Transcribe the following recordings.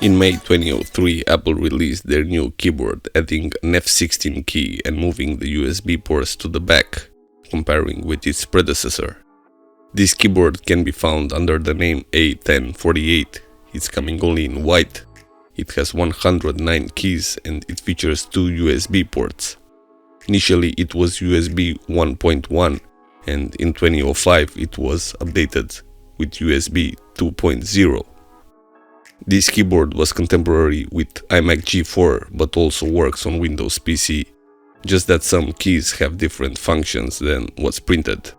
In May 2003, Apple released their new keyboard, adding an F16 key and moving the USB ports to the back, comparing with its predecessor. This keyboard can be found under the name A1048. It's coming only in white. It has 109 keys and it features 2 USB ports. Initially it was USB 1.1 and in 2005 it was updated with USB 2.0. This keyboard was contemporary with iMac G4 but also works on Windows PC, just that some keys have different functions than what's printed.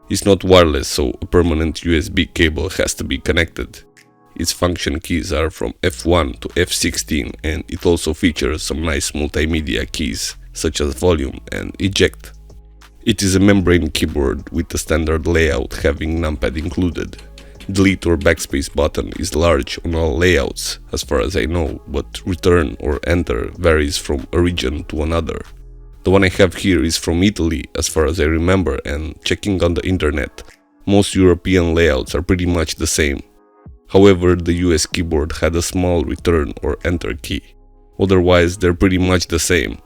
It's not wireless, so a permanent USB cable has to be connected. Its function keys are from F1 to F16 and it also features some nice multimedia keys such as volume and eject. It is a membrane keyboard with a standard layout having numpad included. Delete or backspace button is large on all layouts, as far as I know, but return or enter varies from a region to another. The one I have here is from Italy, as far as I remember, and checking on the internet, most European layouts are pretty much the same. However, the US keyboard had a small return or enter key. Otherwise, they're pretty much the same.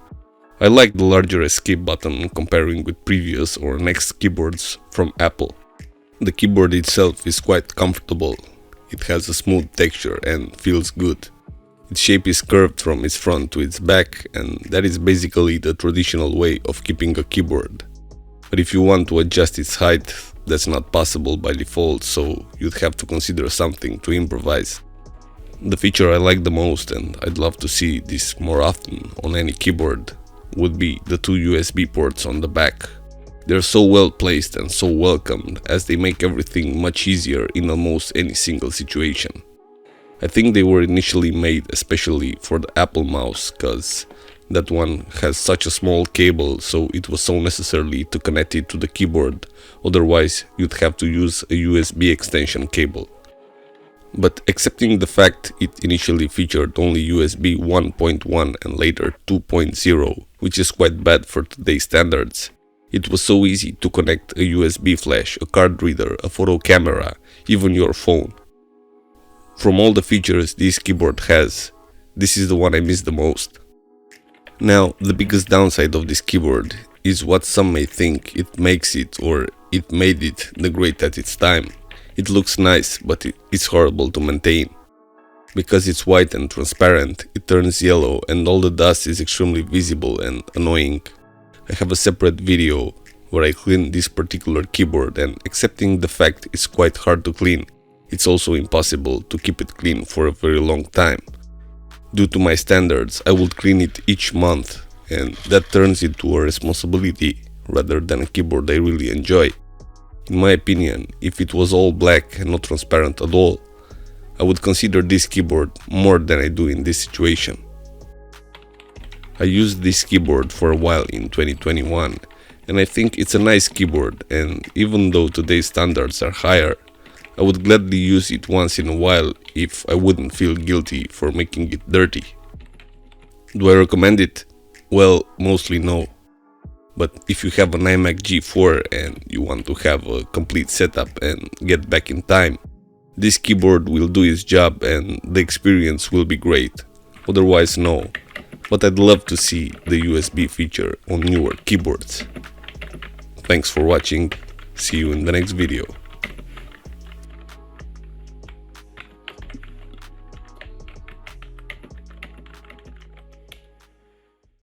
I like the larger escape button comparing with previous or next keyboards from Apple. The keyboard itself is quite comfortable. It has a smooth texture and feels good. Its shape is curved from its front to its back, and that is basically the traditional way of keeping a keyboard. But if you want to adjust its height, that's not possible by default, so you'd have to consider something to improvise. The feature I like the most, and I'd love to see this more often on any keyboard, would be the 2 USB ports on the back. They're so well placed and so welcomed, as they make everything much easier in almost any single situation. I think they were initially made especially for the Apple mouse, cause that one has such a small cable, so it was so necessary to connect it to the keyboard, otherwise you'd have to use a USB extension cable. But accepting the fact it initially featured only USB 1.1 and later 2.0, which is quite bad for today's standards, it was so easy to connect a USB flash, a card reader, a photo camera, even your phone. From all the features this keyboard has, this is the one I miss the most. Now, the biggest downside of this keyboard is what some may think it makes it or it made it the great at its time. It looks nice, but it's horrible to maintain. Because it's white and transparent, it turns yellow and all the dust is extremely visible and annoying. I have a separate video where I clean this particular keyboard, and accepting the fact it's quite hard to clean, it's also impossible to keep it clean for a very long time. Due to my standards, I would clean it each month, and that turns it to a responsibility rather than a keyboard I really enjoy. In my opinion, if it was all black and not transparent at all, I would consider this keyboard more than I do in this situation. I used this keyboard for a while in 2021, and I think it's a nice keyboard, and even though today's standards are higher, I would gladly use it once in a while if I wouldn't feel guilty for making it dirty. Do I recommend it? Well, mostly no. But if you have an iMac G4 and you want to have a complete setup and get back in time, this keyboard will do its job and the experience will be great. Otherwise, no. But I'd love to see the USB feature on newer keyboards. Thanks for watching. See you in the next video.